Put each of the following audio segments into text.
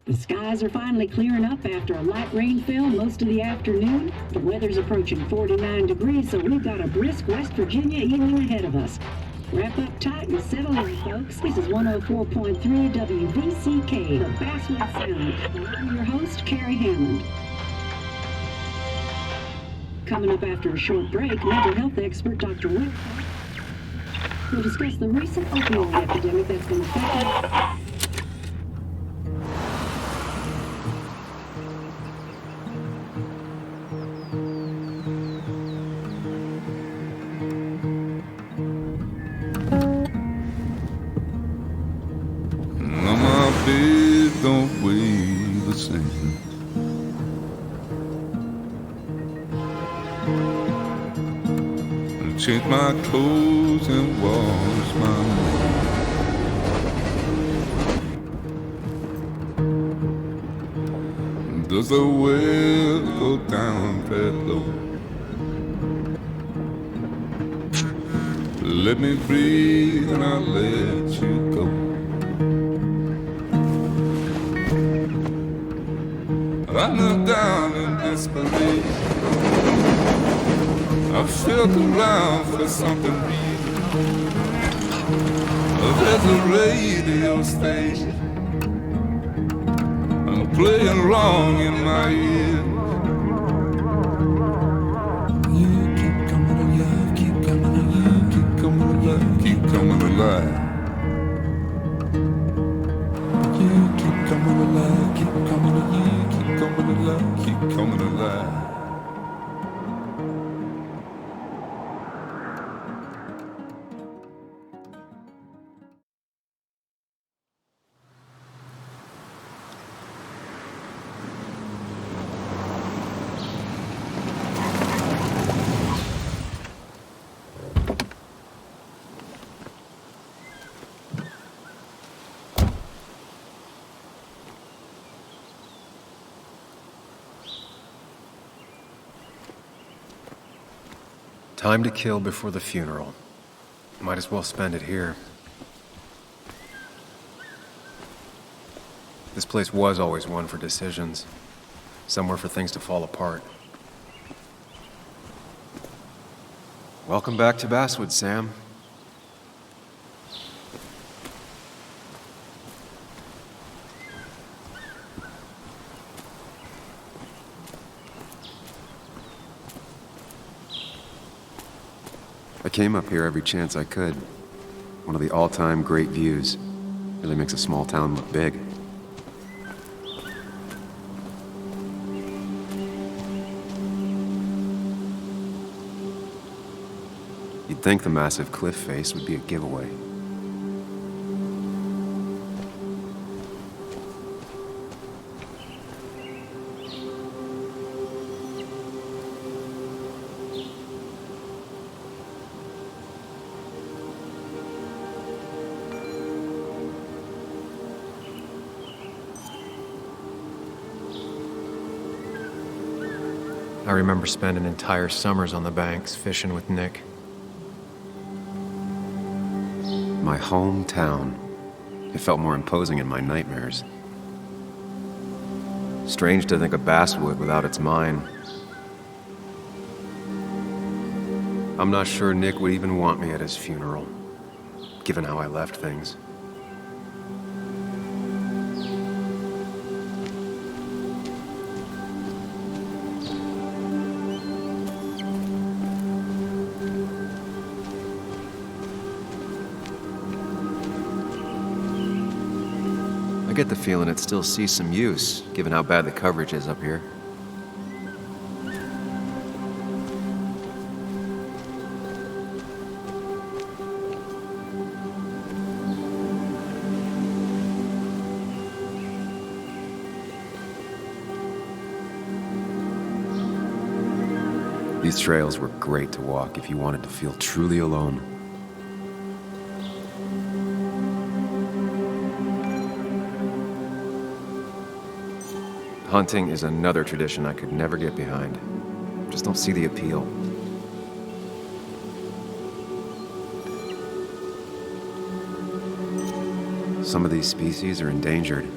The skies are finally clearing up after a light rainfall most of the afternoon. The weather's approaching 49 degrees, so we've got a brisk West Virginia evening ahead of us. Wrap up tight and settle in, folks. This is 104.3 WVCK, the Basswood Sound. And I'm your host, Carrie Hammond. Coming up after a short break, mental health expert Dr. Whitaker will discuss the recent opioid epidemic that's been affecting. Don't weigh the same. And change my clothes and wash my name. Does the well go down that low? Let me breathe and I'll let you go. I looked down in disbelief. I felt around for something real. There's a radio station and playing wrong in my ear. You keep coming alive, keep coming alive, keep coming alive, keep coming alive. You keep coming alive, keep coming alive, keep coming alive, keep coming alive. Time to kill before the funeral. Might as well spend it here. This place was always one for decisions. Somewhere for things to fall apart. Welcome back to Basswood, Sam. I came up here every chance I could. One of the all-time great views. Really makes a small town look big. You'd think the massive cliff face would be a giveaway. I remember spending entire summers on the banks, fishing with Nick. My hometown. It felt more imposing in my nightmares. Strange to think of Basswood without its mine. I'm not sure Nick would even want me at his funeral, given how I left things. I get the feeling it still sees some use, given how bad the coverage is up here. These trails were great to walk if you wanted to feel truly alone. Hunting is another tradition I could never get behind. Just don't see the appeal. Some of these species are endangered.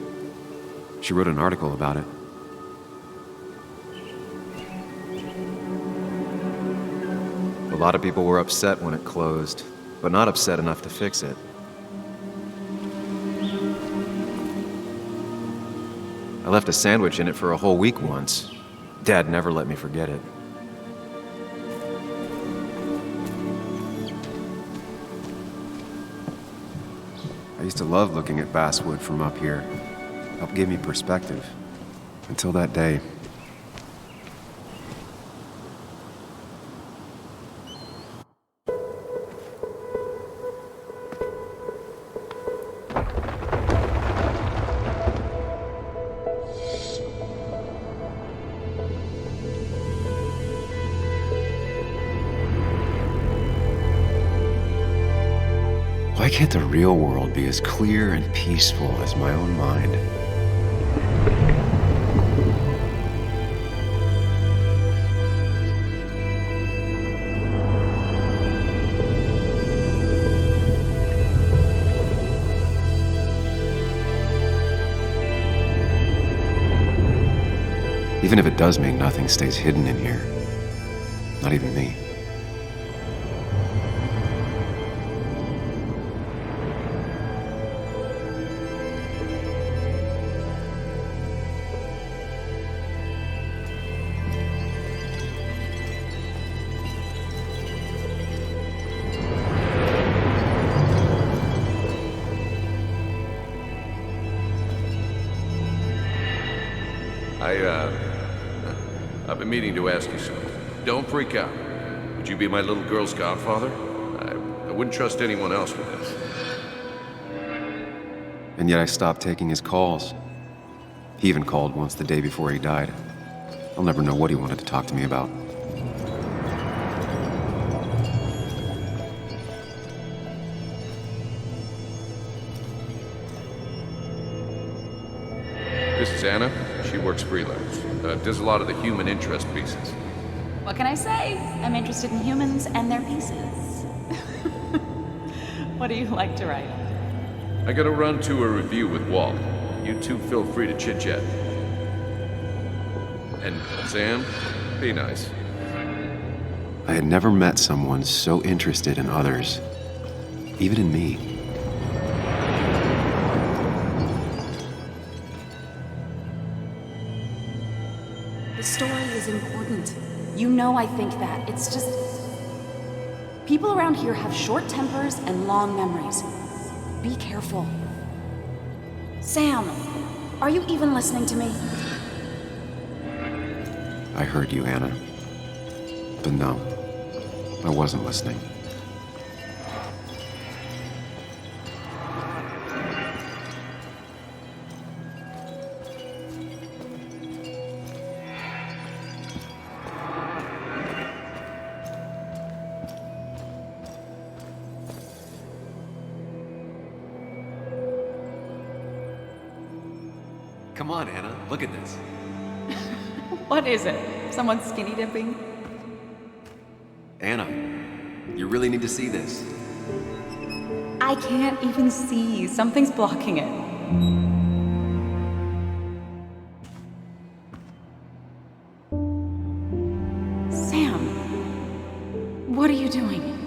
She wrote an article about it. A lot of people were upset when it closed, but not upset enough to fix it. I left a sandwich in it for a whole week once. Dad never let me forget it. I used to love looking at Basswood from up here. Helped give me perspective. Until that day. Why can't the real world be as clear and peaceful as my own mind? Even if it does mean nothing stays hidden in here. Not even me. I've been meaning to ask you something. Don't freak out. Would you be my little girl's godfather? I wouldn't trust anyone else with this. And yet I stopped taking his calls. He even called once the day before he died. I'll never know what he wanted to talk to me about. This is Anna. She works freelance. Does a lot of the human interest pieces. What can I say? I'm interested in humans and their pieces. What do you like to write? I gotta run to a review with Walt. You two feel free to chit-chat. And Sam, be nice. I had never met someone so interested in others, even in me. The story is important. You know I think that. It's just... people around here have short tempers and long memories. Be careful. Sam, are you even listening to me? I heard you, Anna. But no, I wasn't listening. Come on, Anna, look at this. What is it? Someone skinny dipping? Anna, you really need to see this. I can't even see. Something's blocking it. Sam, what are you doing?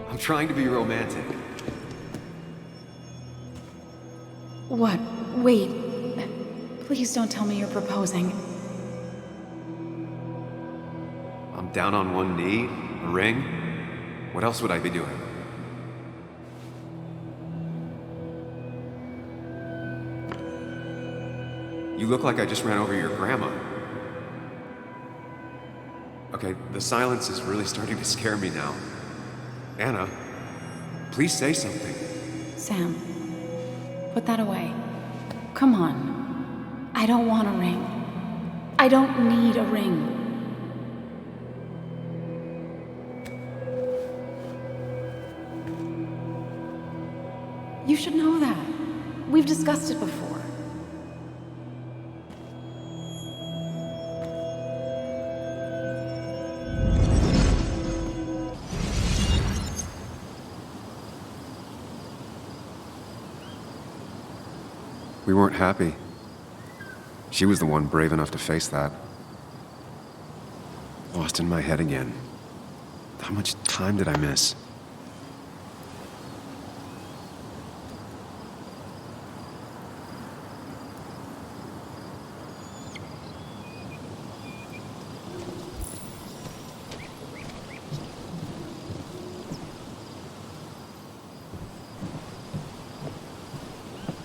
I'm trying to be romantic. What? Wait. Please don't tell me you're proposing. I'm down on one knee, a ring. What else would I be doing? You look like I just ran over your grandma. Okay, the silence is really starting to scare me now. Anna, please say something. Sam, put that away. Come on. I don't want a ring. I don't need a ring. You should know that. We've discussed it before. We weren't happy. She was the one brave enough to face that. Lost in my head again. How much time did I miss?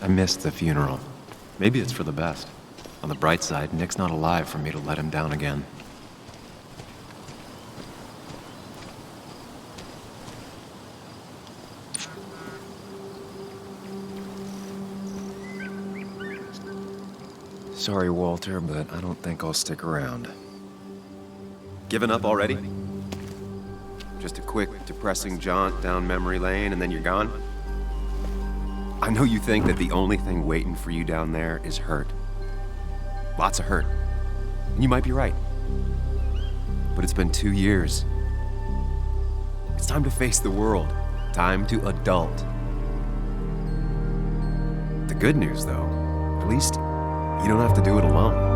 I missed the funeral. Maybe it's for the best. On the bright side, Nick's not alive for me to let him down again. Sorry, Walter, but I don't think I'll stick around. Given up already? Just a quick, depressing jaunt down memory lane and then you're gone? I know you think that the only thing waiting for you down there is hurt. Lots of hurt. And you might be right. But it's been 2 years. It's time to face the world. Time to adult. The good news, though, at least you don't have to do it alone.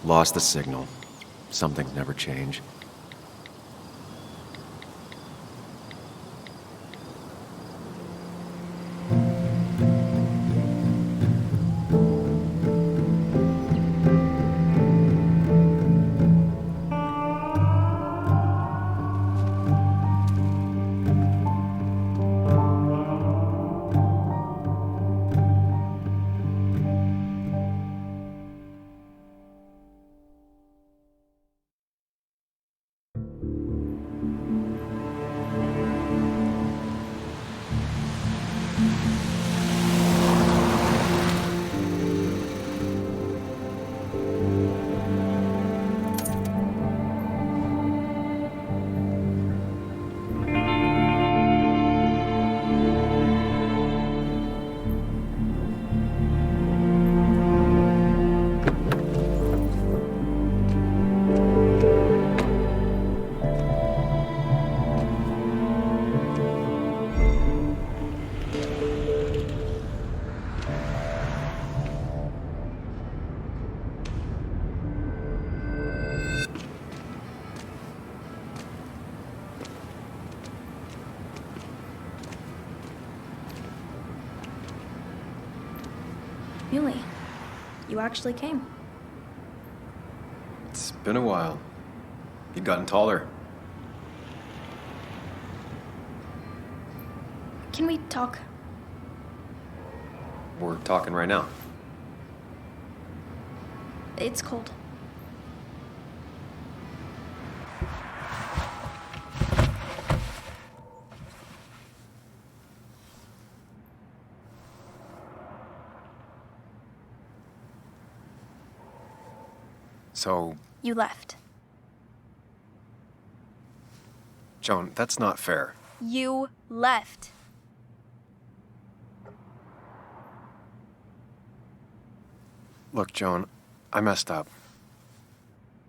Lost the signal. Some things never change. Really? You actually came? It's been a while. You've gotten taller. Can we talk? We're talking right now. It's cold. So, You left. Joan, that's not fair. You left. Look, Joan, I messed up.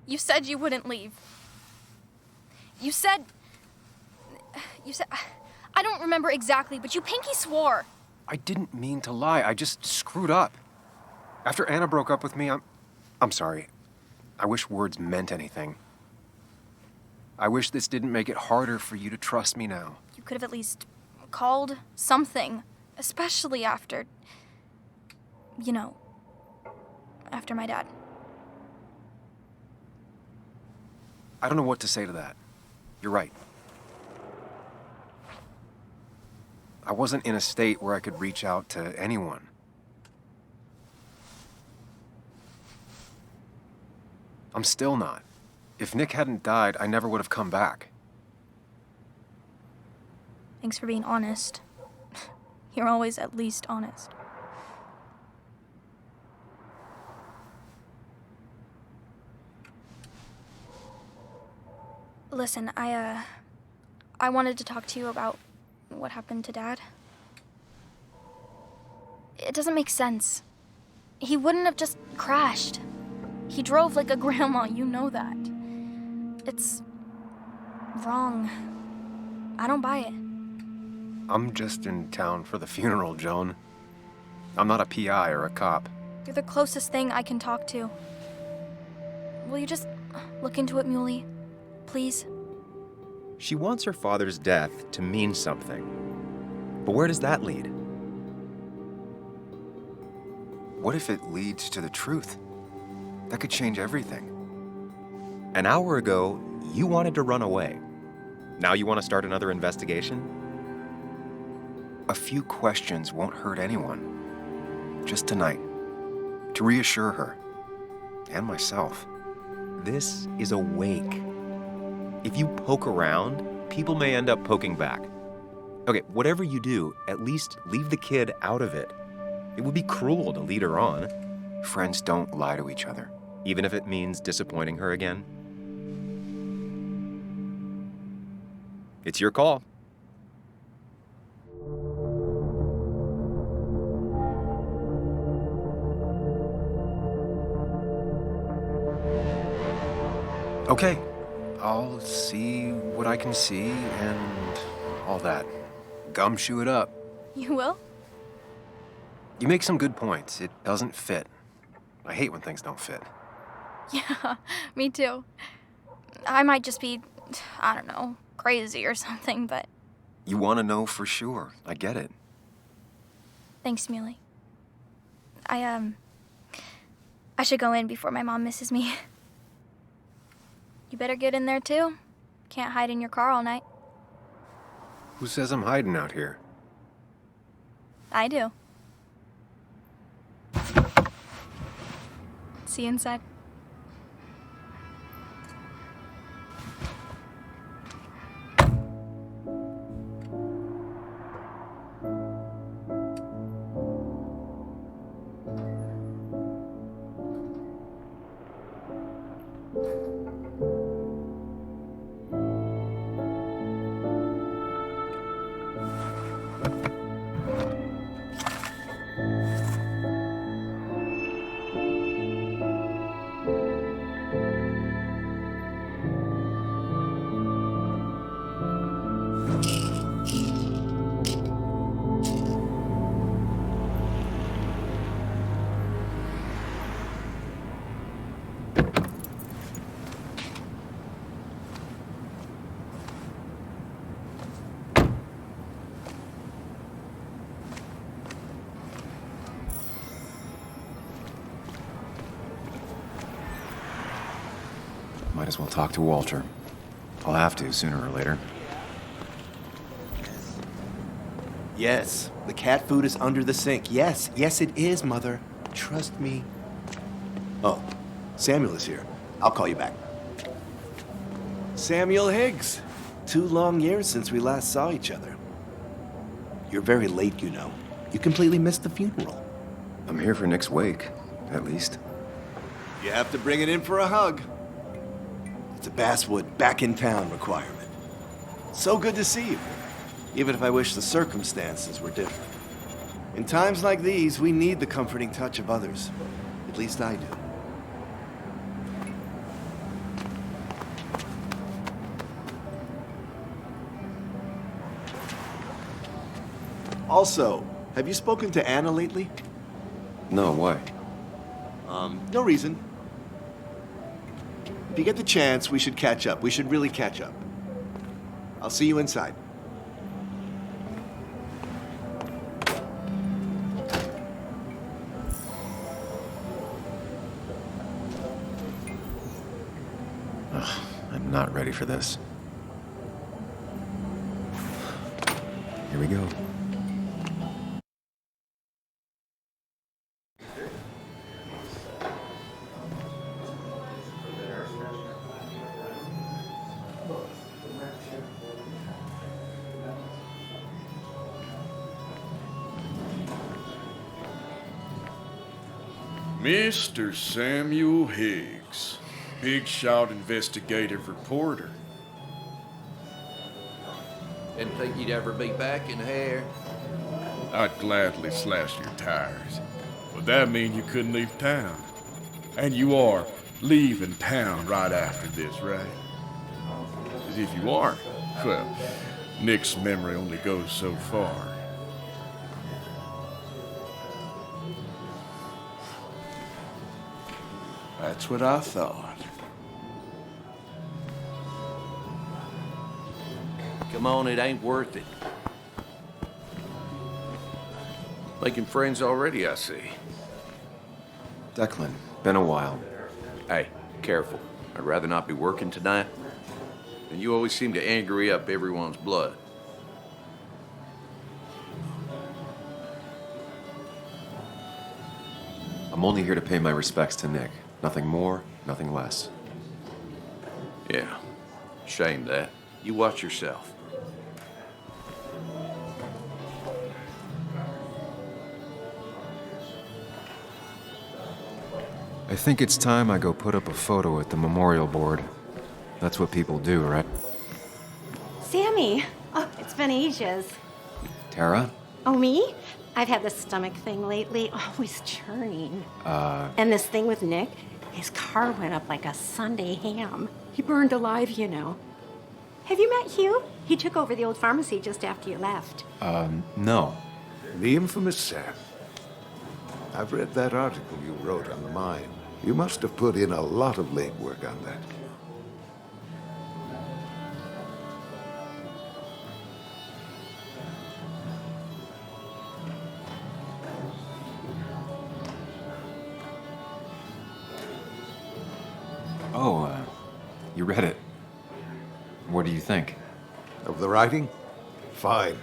You said you wouldn't leave. You said... I don't remember exactly, but you pinky swore. I didn't mean to lie. I just screwed up. After Anna broke up with me, I'm sorry. I wish words meant anything. I wish this didn't make it harder for you to trust me now. You could have at least called something, especially after... You know, after my dad. I don't know what to say to that. You're right. I wasn't in a state where I could reach out to anyone. I'm still not. If Nick hadn't died, I never would have come back. Thanks for being honest. You're always at least honest. Listen, I wanted to talk to you about what happened to Dad. It doesn't make sense. He wouldn't have just crashed. He drove like a grandma, you know that. It's wrong. I don't buy it. I'm just in town for the funeral, Joan. I'm not a PI or a cop. You're the closest thing I can talk to. Will you just look into it, Muley? Please? She wants her father's death to mean something. But where does that lead? What if it leads to the truth? That could change everything. An hour ago, you wanted to run away. Now you want to start another investigation? A few questions won't hurt anyone. Just tonight. To reassure her. And myself. This is a wake. If you poke around, people may end up poking back. Okay, whatever you do, at least leave the kid out of it. It would be cruel to lead her on. Friends don't lie to each other. Even if it means disappointing her again. It's your call. Okay, I'll see what I can see and all that. Gumshoe it up. You will? You make some good points. It doesn't fit. I hate when things don't fit. Yeah, me too. I might just be, I don't know, crazy or something, but... You want to know for sure. I get it. Thanks, Muley. I should go in before my mom misses me. You better get in there, too. Can't hide in your car all night. Who says I'm hiding out here? I do. See you inside. Might as well talk to Walter. I'll have to sooner or later. Yes, the cat food is under the sink. Yes, yes it is, Mother. Trust me. Oh, Samuel is here. I'll call you back. Samuel Higgs. 2 long years since we last saw each other. You're very late, you know. You completely missed the funeral. I'm here for Nick's wake, at least. You have to bring it in for a hug. It's a Basswood back in town requirement. So good to see you, even if I wish the circumstances were different. In times like these, we need the comforting touch of others. At least I do. Also, have you spoken to Anna lately? No, why? No reason. If you get the chance, we should catch up. We should really catch up. I'll see you inside. I'm not ready for this. Here we go. Mr. Samuel Higgs, big shot investigative reporter. Didn't think you'd ever be back in here. I'd gladly slash your tires. Would that mean you couldn't leave town? And you are leaving town right after this, right? 'Cause if you aren't, well, Nick's memory only goes so far. That's what I thought. Come on, it ain't worth it. Making friends already, I see. Declan, been a while. Hey, careful. I'd rather not be working tonight. And you always seem to angry up everyone's blood. I'm only here to pay my respects to Nick. Nothing more, nothing less. Yeah, shame that. You watch yourself. I think it's time I go put up a photo at the memorial board. That's what people do, right? Sammy! Oh, it's been ages. Tara? Oh, me? I've had this stomach thing lately, always churning. And this thing with Nick, his car went up like a Sunday ham. He burned alive, you know. Have you met Hugh? He took over the old pharmacy just after you left. No. The infamous Sam. I've read that article you wrote on the mine. You must have put in a lot of legwork on that. Oh, you read it. What do you think? Of the writing? Fine.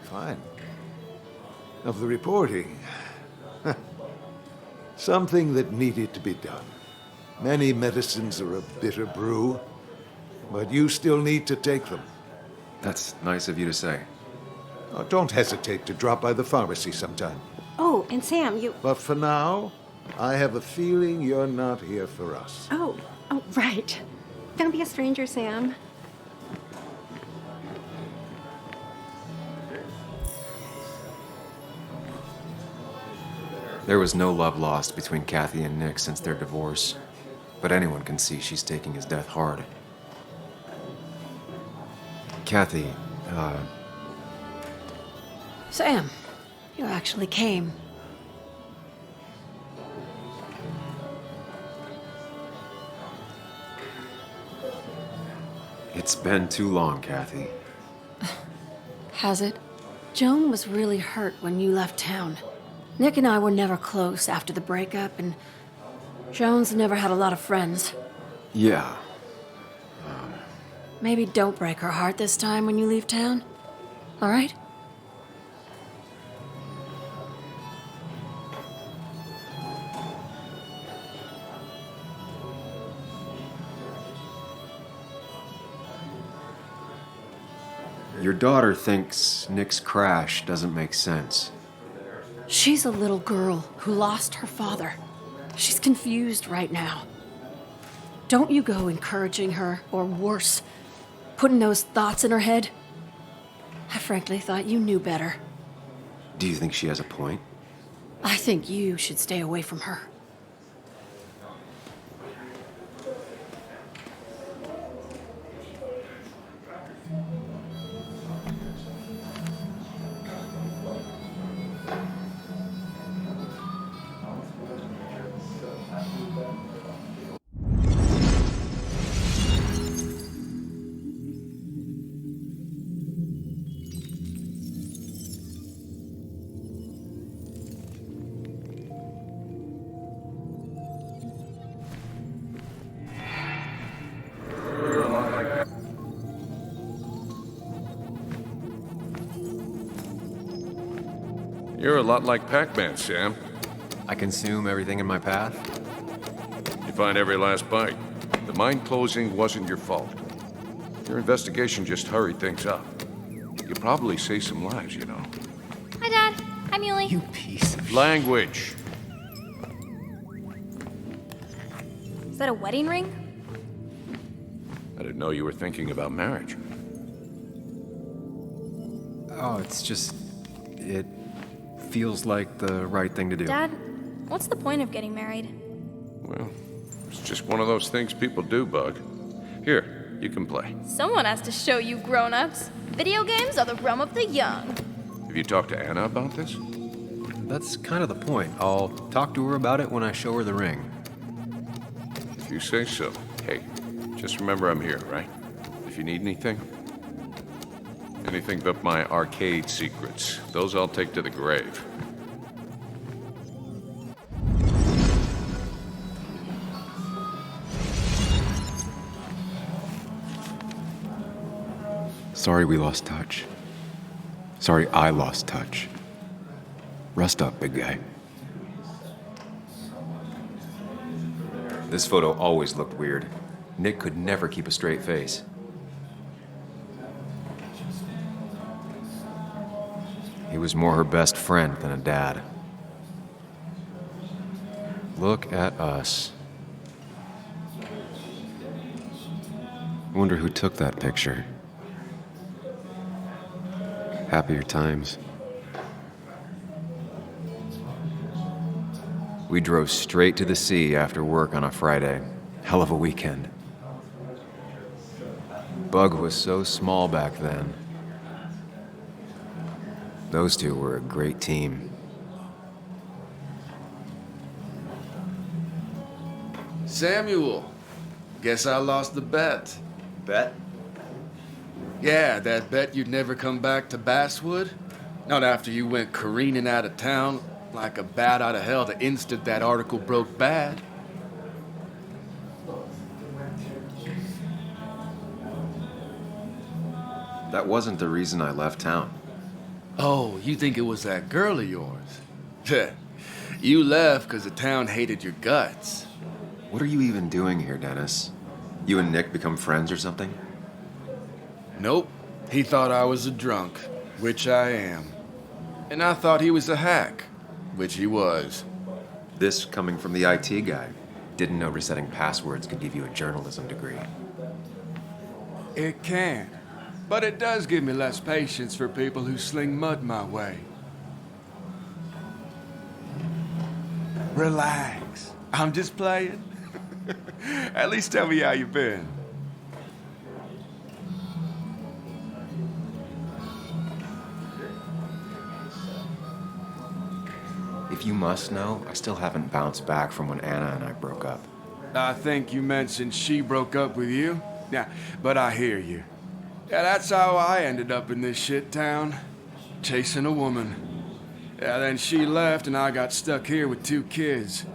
Fine. Of the reporting? Something that needed to be done. Many medicines are a bitter brew, but you still need to take them. That's nice of you to say. Oh, don't hesitate to drop by the pharmacy sometime. Oh, and Sam, you... But for now, I have a feeling you're not here for us. Oh, right. Don't be a stranger, Sam. There was no love lost between Kathy and Nick since their divorce, but anyone can see she's taking his death hard. Kathy, Sam, you actually came. it's been too long, Kathy. Has it? Joan was really hurt when you left town. Nick and I were never close after the breakup, and Joan's never had a lot of friends. Yeah. Maybe don't break her heart this time when you leave town. All right? Your daughter thinks Nick's crash doesn't make sense. She's a little girl who lost her father. She's confused right now. Don't you go encouraging her, or worse, putting those thoughts in her head. I frankly thought you knew better. Do you think she has a point? I think you should stay away from her. You're a lot like Pac-Man, Sam. I consume everything in my path? You find every last bite. The mine closing wasn't your fault. Your investigation just hurried things up. You probably saved some lives, you know. Hi, Dad. Hi, Muley. You piece of Language. Is that a wedding ring? I didn't know you were thinking about marriage. Oh, it's just... it feels like the right thing to do. Dad, what's the point of getting married? Well, it's just one of those things people do, Bug. Here, you can play. Someone has to show you grown-ups. Video games are the realm of the young. Have you talked to Anna about this? That's kind of the point. I'll talk to her about it when I show her the ring. If you say so. Hey, just remember I'm here, right? If you need anything. Anything but my arcade secrets. Those I'll take to the grave. Sorry we lost touch. Sorry I lost touch. Rest up, big guy. This photo always looked weird. Nick could never keep a straight face. He was more her best friend than a dad. Look at us. I wonder who took that picture. Happier times. We drove straight to the sea after work on a Friday. Hell of a weekend. Bug was so small back then. Those two were a great team. Samuel, guess I lost the bet. Bet? Yeah, that bet you'd never come back to Basswood? Not after you went careening out of town like a bat out of hell the instant that article broke bad. That wasn't the reason I left town. Oh, you think it was that girl of yours? You left because the town hated your guts. What are you even doing here, Dennis? You and Nick become friends or something? Nope. He thought I was a drunk, which I am. And I thought he was a hack, which he was. This coming from the IT guy. Didn't know resetting passwords could give you a journalism degree. It can. But it does give me less patience for people who sling mud my way. Relax. I'm just playing. At least tell me how you been. If you must know, I still haven't bounced back from when Anna and I broke up. I think you mentioned she broke up with you. Yeah, but I hear you. Yeah, that's how I ended up in this shit town. Chasing a woman. Yeah, then she left and I got stuck here with 2 kids.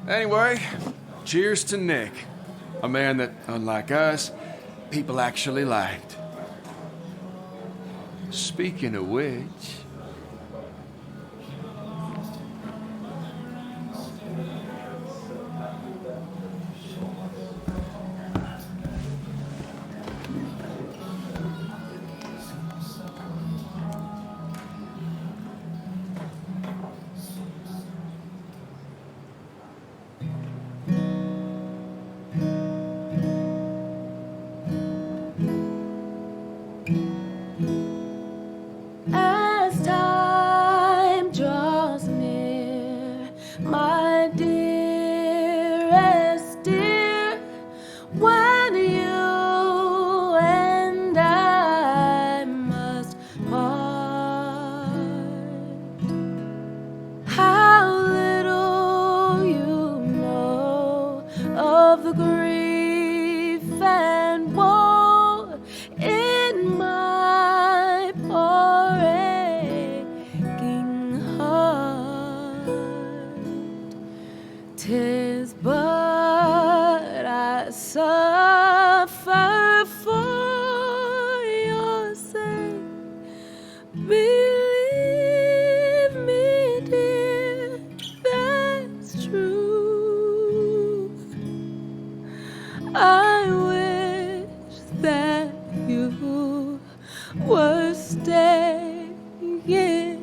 Anyway, cheers to Nick. A man that, unlike us, people actually liked. Speaking of which... As time draws near, my dearest dear, when you and I must part, how little you know of the grief and woe in my poor aching heart. 'Tis but I suffer for your sake. Believe me, dear, that's true. I wish that you were staying here.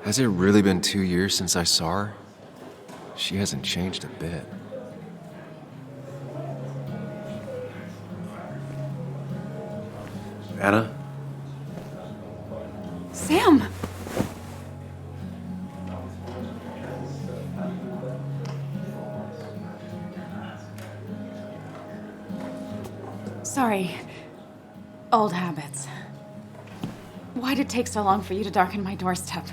Has it really been 2 years since I saw her? She hasn't changed a bit. Anna? Sam! Sorry. Old habits. Why'd it take so long for you to darken my doorstep?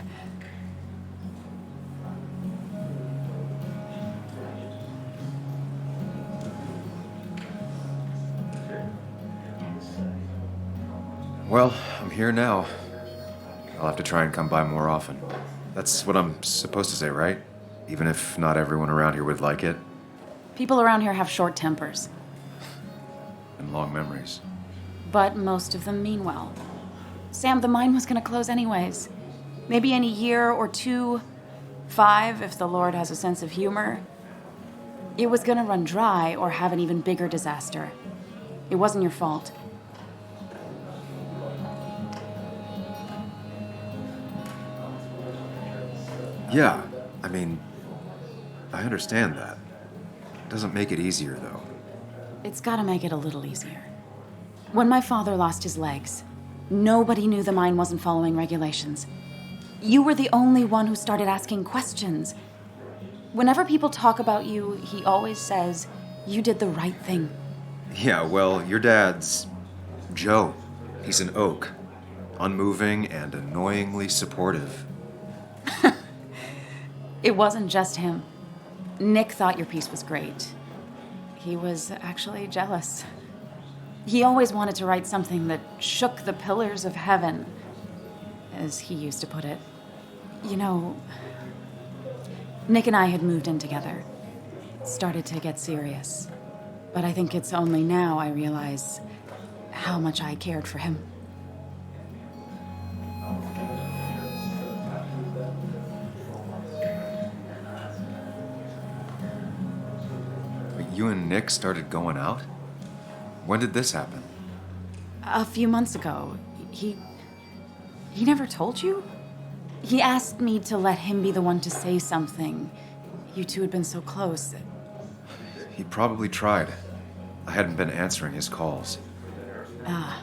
Well, I'm here now. I'll have to try and come by more often. That's what I'm supposed to say, right? Even if not everyone around here would like it. People around here have short tempers, And long memories. but most of them mean well. Sam, the mine was gonna close anyways. Maybe in a year or 2, 5, if the Lord has a sense of humor. It was gonna run dry or have an even bigger disaster. It wasn't your fault. Yeah, I mean, I understand that. Doesn't make it easier, though. It's gotta make it a little easier. When my father lost his legs, nobody knew the mine wasn't following regulations. You were the only one who started asking questions. Whenever people talk about you, he always says, you did the right thing. Yeah, well, your dad's Joe. He's an oak. Unmoving and annoyingly supportive. It wasn't just him. Nick thought your piece was great. He was actually jealous. He always wanted to write something that shook the pillars of heaven, as he used to put it. You know, Nick and I had moved in together. It started to get serious. But I think it's only now I realize how much I cared for him. You and Nick started going out? When did this happen? A few months ago, he never told you? He asked me to let him be the one to say something. You two had been so close. He probably tried. I hadn't been answering his calls. Ah.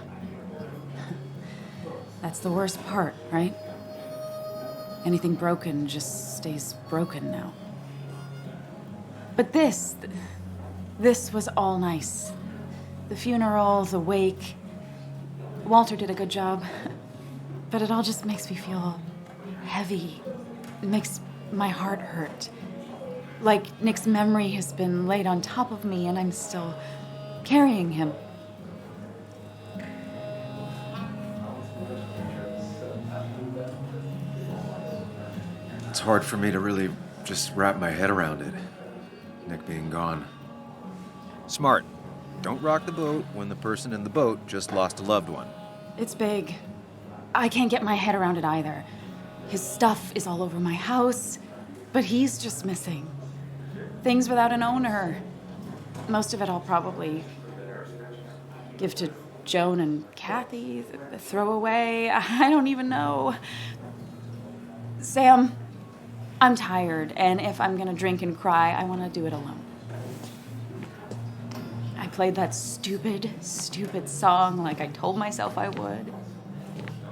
That's the worst part, right? Anything broken just stays broken now. But this was all nice. The funeral, the wake. Walter did a good job. But it all just makes me feel heavy. It makes my heart hurt. Like Nick's memory has been laid on top of me and I'm still carrying him. It's hard for me to really just wrap my head around it. Nick being gone. Smart. Don't rock the boat when the person in the boat just lost a loved one. It's big. I can't get my head around it either. His stuff is all over my house, but he's just missing. Things without an owner. Most of it I'll probably give to Joan and Kathy, throw away. I don't even know. Sam, I'm tired, and if I'm gonna drink and cry, I want to do it alone. I played that stupid song like I told myself I would.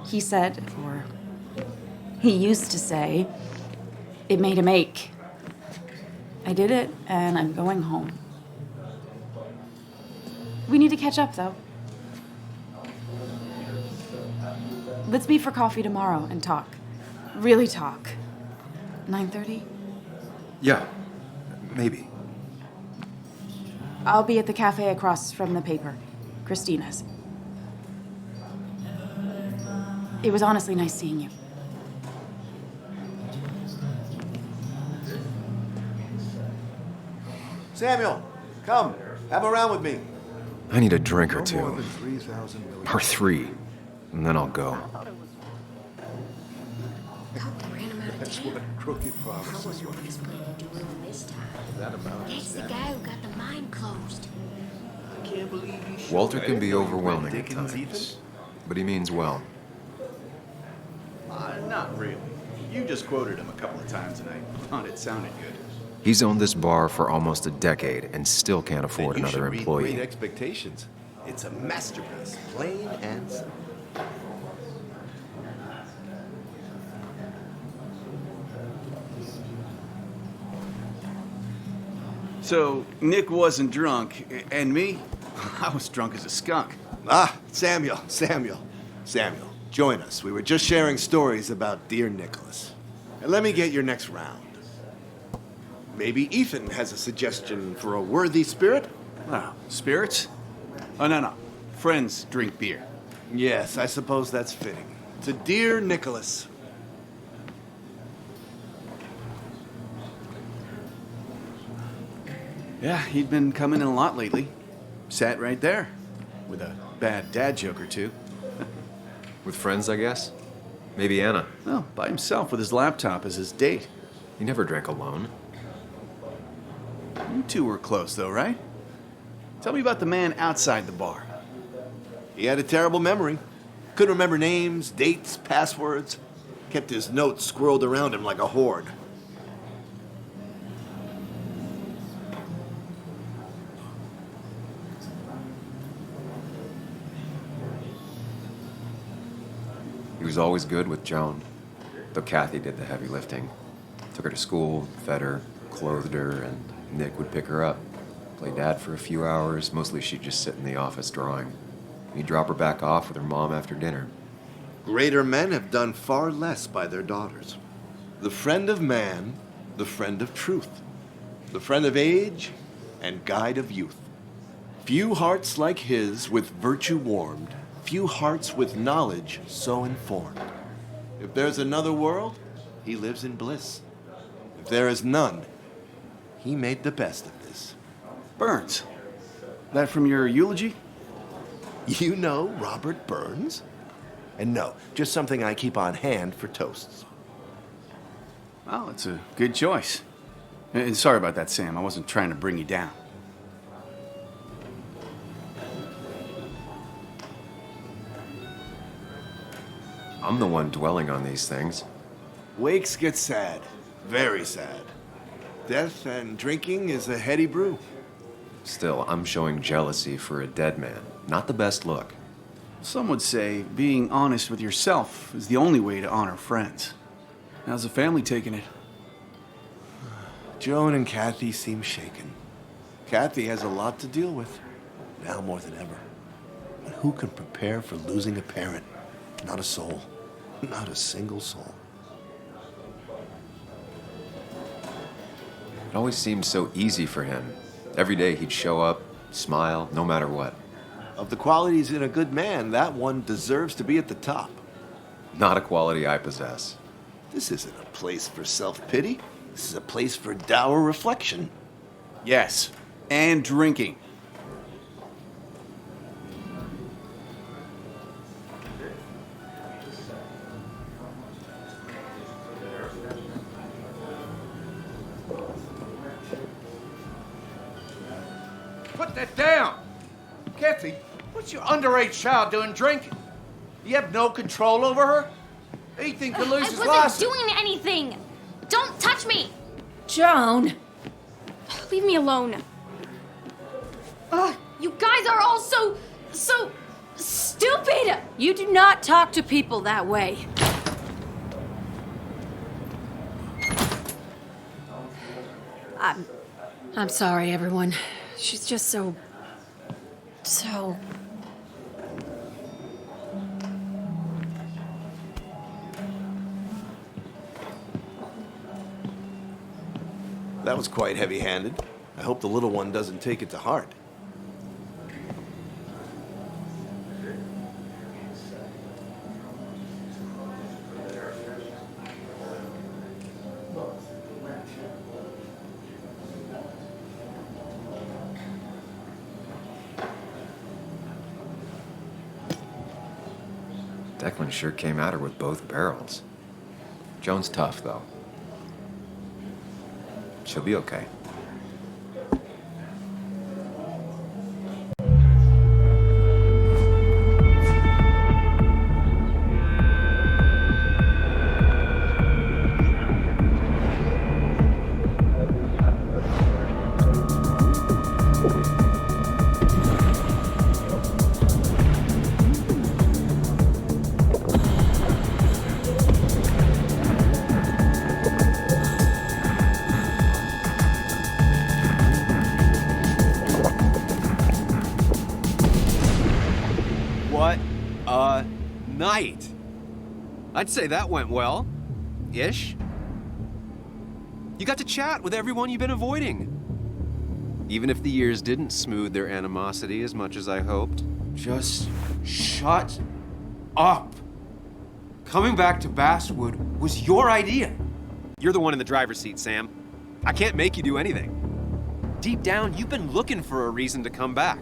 He said, or he used to say, it made him ache. I did it, and I'm going home. We need to catch up, though. Let's meet for coffee tomorrow and talk. Really talk. 9:30? Yeah, maybe. I'll be at the cafe across from the paper, Christina's. It was honestly nice seeing you. Samuel, come. Have a round with me. I need a drink or No more two. than 3,000 million. Or 3. And then I'll go. That's what crooked promises were. That amount That's is the that. guy who got the mine closed. I can't believe you showed Walter can be anything overwhelming like at Dickens times. But he means well. Not really. You just quoted him a couple of times, and I thought it sounded good. He's owned this bar for almost a decade and still can't afford Then you another should read employee. Great Expectations. It's a masterpiece, plain and simple. So, Nick wasn't drunk, and me? I was drunk as a skunk. Ah, Samuel, join us. We were just sharing stories about dear Nicholas. And let me get your next round. Maybe Ethan has a suggestion for a worthy spirit? Oh, spirits? Oh, no. Friends drink beer. Yes, I suppose that's fitting. To dear Nicholas. Yeah, he'd been coming in a lot lately. Sat right there, with a bad dad joke or two. With friends, I guess? Maybe Anna. Oh, by himself with his laptop as his date. He never drank alone. You two were close, though, right? Tell me about the man outside the bar. He had a terrible memory. Couldn't remember names, dates, passwords. Kept his notes squirreled around him like a hoard. He was always good with Joan, though Kathy did the heavy lifting. Took her to school, fed her, clothed her, and Nick would pick her up. Play dad for a few hours. Mostly she'd just sit in the office drawing. He'd drop her back off with her mom after dinner. Greater men have done far less by their daughters. The friend of man, the friend of truth, the friend of age, and guide of youth. Few hearts like his with virtue warmed, few hearts with knowledge so informed. If there's another world, he lives in bliss. If there is none, he made the best of this. Burns. That from your eulogy? You know Robert Burns? And no, just something I keep on hand for toasts. Well, it's a good choice. And sorry about that, Sam. I wasn't trying to bring you down. I'm the one dwelling on these things. Wakes get sad. Very sad. Death and drinking is a heady brew. Still, I'm showing jealousy for a dead man. Not the best look. Some would say being honest with yourself is the only way to honor friends. How's the family taking it? Joan and Kathy seem shaken. Kathy has a lot to deal with, now more than ever. But who can prepare for losing a parent? Not a soul. Not a single soul. It always seemed so easy for him. Every day he'd show up, smile, no matter what. Of the qualities in a good man, that one deserves to be at the top. Not a quality I possess. This isn't a place for self-pity. This is a place for dour reflection. Yes, and drinking. Put that down! Kathy, what's your underage child doing drinking? You have no control over her? Ethan could lose his I license. wasn't doing anything! Don't touch me! Joan! Leave me alone. Ugh, you guys are all so stupid! You do not talk to people that way. I'm sorry, everyone. She's just so... That was quite heavy-handed. I hope the little one doesn't take it to heart. Declan sure came at her with both barrels. Joan's tough, though. She'll be okay. What a night. I'd say that went well. Ish. You got to chat with everyone you've been avoiding. Even if the years didn't smooth their animosity as much as I hoped. Just shut up. Coming back to Basswood was your idea. You're the one in the driver's seat, Sam. I can't make you do anything. Deep down, you've been looking for a reason to come back.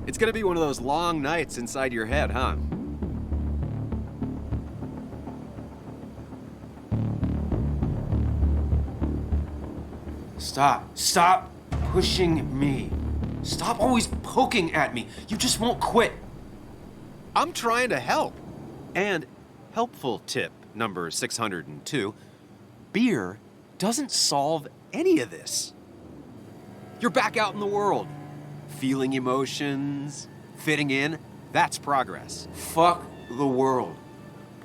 It's gonna be one of those long nights inside your head, huh? Stop pushing me. Stop always poking at me. You just won't quit. I'm trying to help. And helpful tip number 602, beer doesn't solve any of this. You're back out in the world, feeling emotions, fitting in. That's progress. Fuck the world.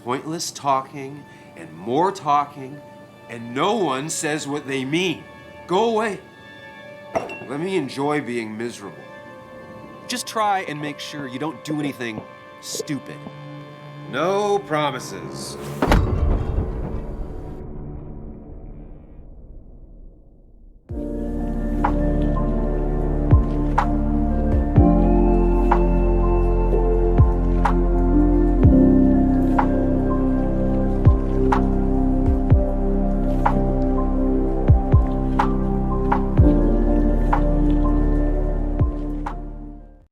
Pointless talking and more talking, and no one says what they mean. Go away. Let me enjoy being miserable. Just try and make sure you don't do anything stupid. No promises.